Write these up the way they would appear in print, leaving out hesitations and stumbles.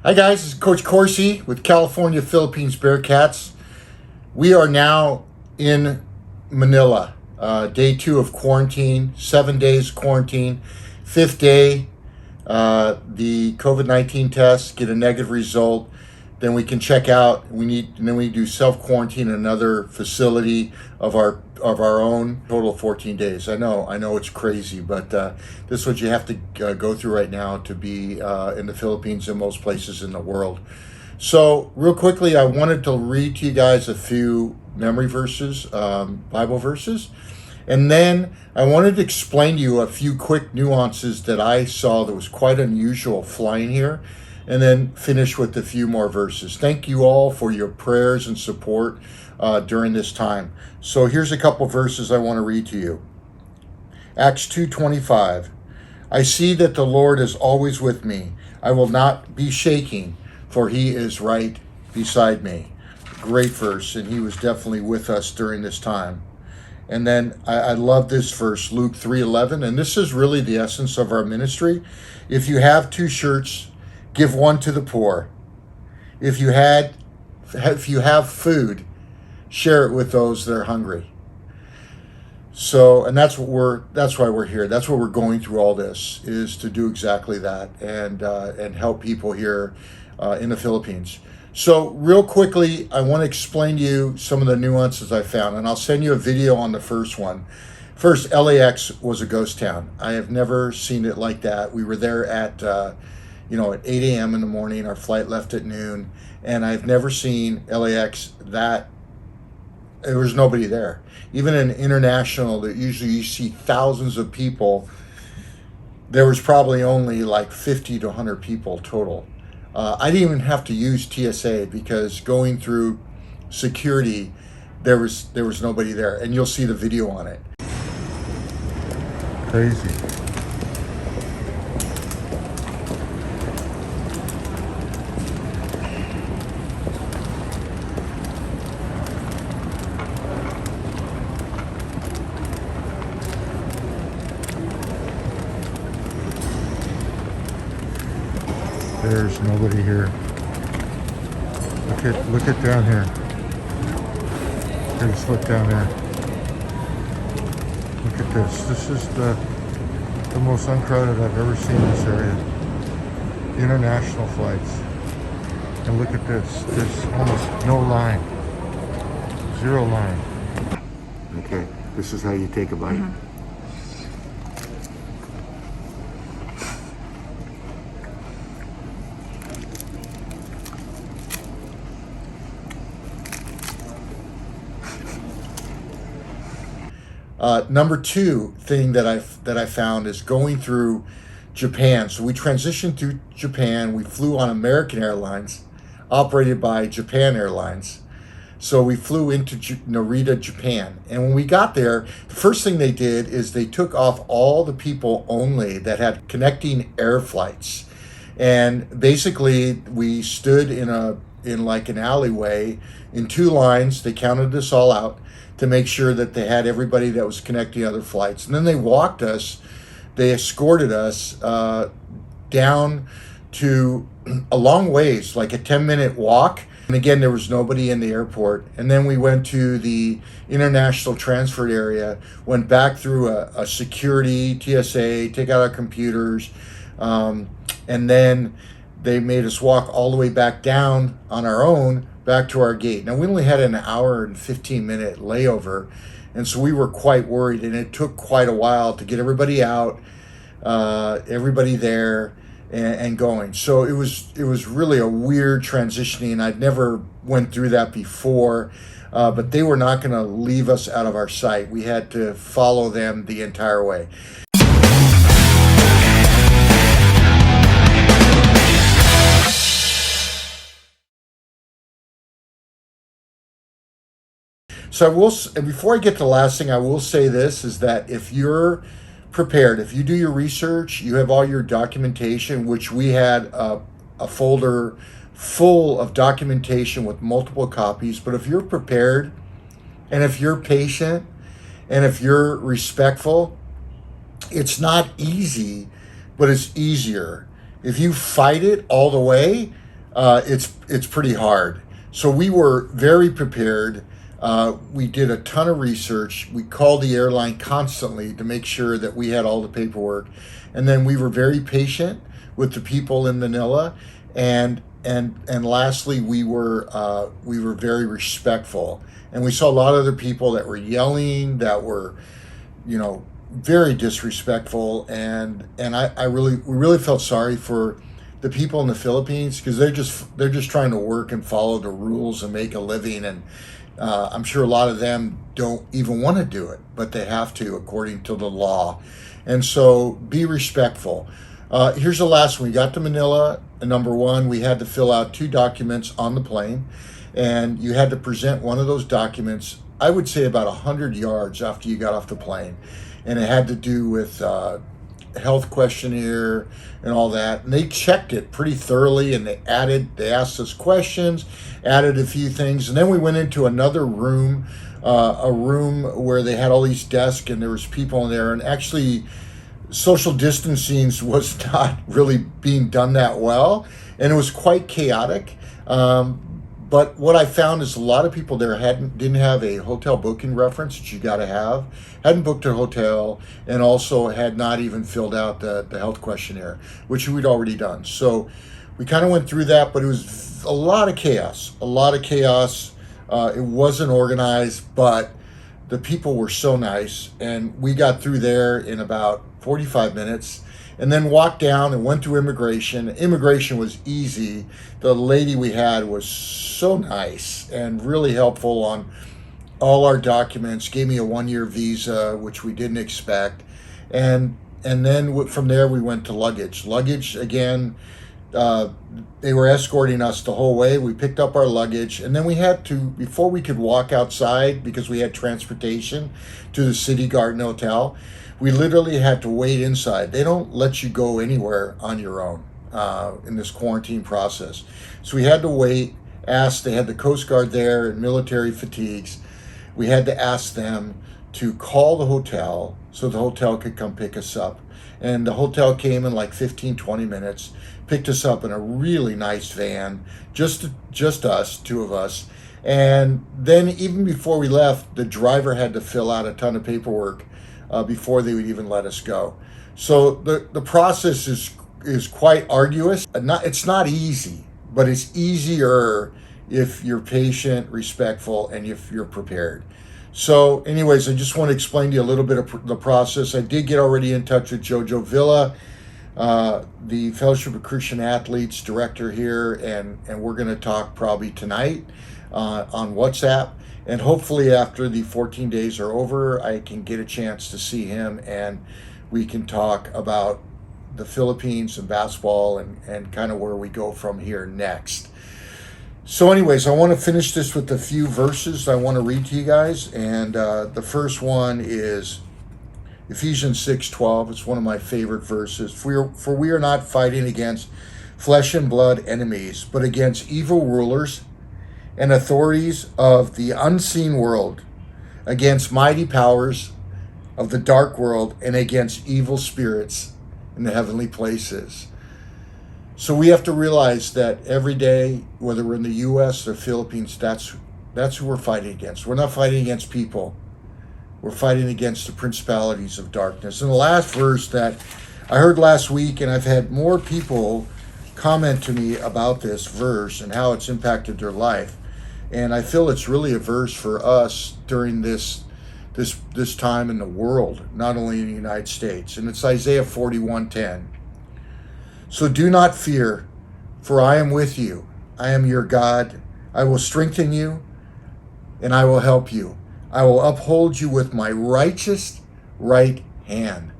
Hi guys, this is Coach Corsi with California Philippines Bearcats. We are now in Manila, day 2 of quarantine, 7 days quarantine. 5th day, the COVID-19 test, get a negative result. Then we can check out. Then we do self-quarantine in another facility of our own. Total of 14 days. I know it's crazy, but this is what you have to go through right now to be in the Philippines and most places in the world. So real quickly, I wanted to read to you guys a few memory verses, Bible verses, and then I wanted to explain to you a few quick nuances that I saw that was quite unusual flying here, and then finish with a few more verses. Thank you all for your prayers and support during this time. So here's a couple verses I want to read to you. Acts 2:25. I see that the Lord is always with me. I will not be shaking, for he is right beside me. Great verse, and he was definitely with us during this time. And then I love this verse, Luke 3:11, and this is really the essence of our ministry. If you have 2 shirts, give one to the poor. If you have food, share it with those that are hungry. So, and that's why we're here. That's what we're going through all this, is to do exactly that and help people here in the Philippines. So real quickly, I want to explain to you some of the nuances I found, and I'll send you a video on the first one. First, LAX was a ghost town. I have never seen it like that. We were there at 8 a.m. in the morning. Our flight left at noon, and I've never seen LAX that. There was nobody there. Even in international, that usually you see thousands of people, there was probably only like 50 to 100 people total. I didn't even have to use TSA because going through security, there was nobody there, and you'll see the video on it. Crazy. There's nobody here. Look at down here. Just look down there. Look at this. This is the most uncrowded I've ever seen this area. International flights. And look at this. There's almost no line. 0 line. Okay, this is how you take a bite. Number 2 thing that I found is going through Japan. So we transitioned through Japan. We flew on American Airlines, operated by Japan Airlines. So we flew into Narita, Japan. And when we got there, the first thing they did is they took off all the people only that had connecting air flights. And basically, we stood in like an alleyway in 2 lines. They counted us all out to make sure that they had everybody that was connecting other flights. And then they walked us, they escorted us down to a long ways, like a 10-minute walk. And again, there was nobody in the airport. And then we went to the international transfer area, went back through a security, TSA, take out our computers, and then they made us walk all the way back down on our own back to our gate. Now, we only had an hour and 15-minute layover, and so we were quite worried, and it took quite a while to get everybody out, everybody there, and going. So it was really a weird transitioning. I'd never went through that before, but they were not going to leave us out of our sight. We had to follow them the entire way. So before I get to the last thing, I will say this, is that if you're prepared, if you do your research, you have all your documentation, which we had a folder full of documentation with multiple copies. But if you're prepared, and if you're patient, and if you're respectful, it's not easy, but it's easier. If you fight it all the way, it's pretty hard. So we were very prepared. We did a ton of research. We called the airline constantly to make sure that we had all the paperwork, and then we were very patient with the people in Manila, and lastly, we were very respectful, and we saw a lot of other people that were yelling, that were, very disrespectful, and we really felt sorry for the people in the Philippines, because they're just trying to work and follow the rules and make a living, and I'm sure a lot of them don't even want to do it, but they have to according to the law. And so be respectful. Here's the last one. We got to Manila. Number one, we had to fill out 2 documents on the plane, and you had to present one of those documents, I would say about 100 yards after you got off the plane. And it had to do with health questionnaire and all that. And they checked it pretty thoroughly, and they asked us questions, added a few things. And then we went into another room, a room where they had all these desks, and there was people in there. And actually, social distancing was not really being done that well, and it was quite chaotic. But what I found is a lot of people there didn't have a hotel booking reference that you got to have, hadn't booked a hotel, and also had not even filled out the health questionnaire, which we'd already done. So we kind of went through that, but it was a lot of chaos, It wasn't organized, but the people were so nice, and we got through there in about 45 minutes, and then walked down and went through immigration. Immigration was easy. The lady we had was so nice and really helpful on all our documents, gave me a 1-year visa, which we didn't expect. And then from there, we went to luggage. Luggage, again, they were escorting us the whole way. We picked up our luggage, and then we had to, before we could walk outside, because we had transportation to the City Garden Hotel, we literally had to wait inside. They don't let you go anywhere on your own in this quarantine process. So we had to wait, they had the Coast Guard there in military fatigues. We had to ask them to call the hotel so the hotel could come pick us up. And the hotel came in like 15, 20 minutes, picked us up in a really nice van, just us, 2 of us. And then even before we left, the driver had to fill out a ton of paperwork before they would even let us go. So the process is quite arduous. It's not easy, but it's easier if you're patient, respectful, and if you're prepared. So anyways, I just want to explain to you a little bit of the process. I did get already in touch with Jojo Villa, the Fellowship of Christian Athletes director here, and we're going to talk probably tonight on WhatsApp. And hopefully after the 14 days are over, I can get a chance to see him, and we can talk about the Philippines and basketball and kind of where we go from here next. So anyways, I want to finish this with a few verses I want to read to you guys. And the first one is Ephesians 6:12. It's one of my favorite verses. For we are not fighting against flesh and blood enemies, but against evil rulers and authorities of the unseen world, against mighty powers of the dark world, and against evil spirits in the heavenly places. So we have to realize that every day, whether we're in the U.S. or Philippines, that's who we're fighting against. We're not fighting against people. We're fighting against the principalities of darkness. And the last verse that I heard last week, and I've had more people comment to me about this verse and how it's impacted their life. And I feel it's really a verse for us during this time in the world, not only in the United States. And it's Isaiah 41:10. So do not fear, for I am with you. I am your God. I will strengthen you, and I will help you. I will uphold you with my righteous right hand.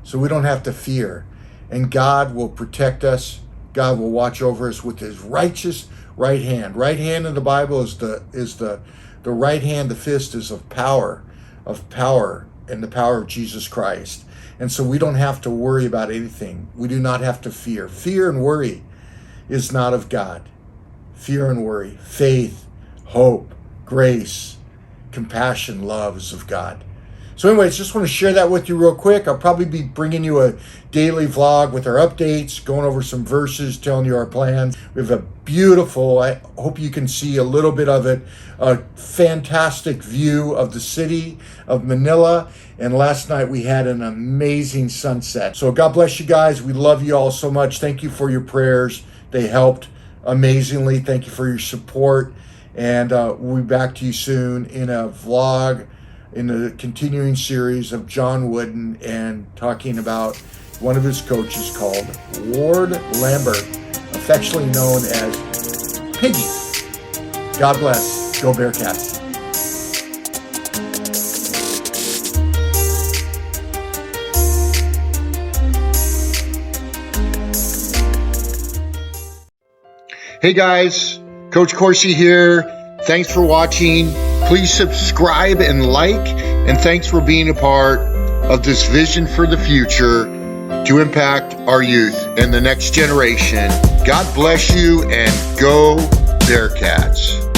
So we don't have to fear. And God will protect us. God will watch over us with his righteous right hand. Right hand in the Bible is the right hand. The fist is of power, and the power of Jesus Christ. And so we don't have to worry about anything. We do not have to fear. Fear and worry is not of God. Fear and worry, faith, hope, grace, compassion, love is of God. So anyways, just want to share that with you real quick. I'll probably be bringing you a daily vlog with our updates, going over some verses, telling you our plans. We have a beautiful, I hope you can see a little bit of it, a fantastic view of the city of Manila. And last night we had an amazing sunset. So God bless you guys. We love you all so much. Thank you for your prayers. They helped amazingly. Thank you for your support. And we'll be back to you soon in a vlog in the continuing series of John Wooden and talking about one of his coaches called Ward Lambert, affectionately known as Piggy. God bless. Go Bearcats. Hey guys, Coach Corsi here. Thanks for watching. Please subscribe and like, and thanks for being a part of this vision for the future to impact our youth and the next generation. God bless you, and go Bearcats.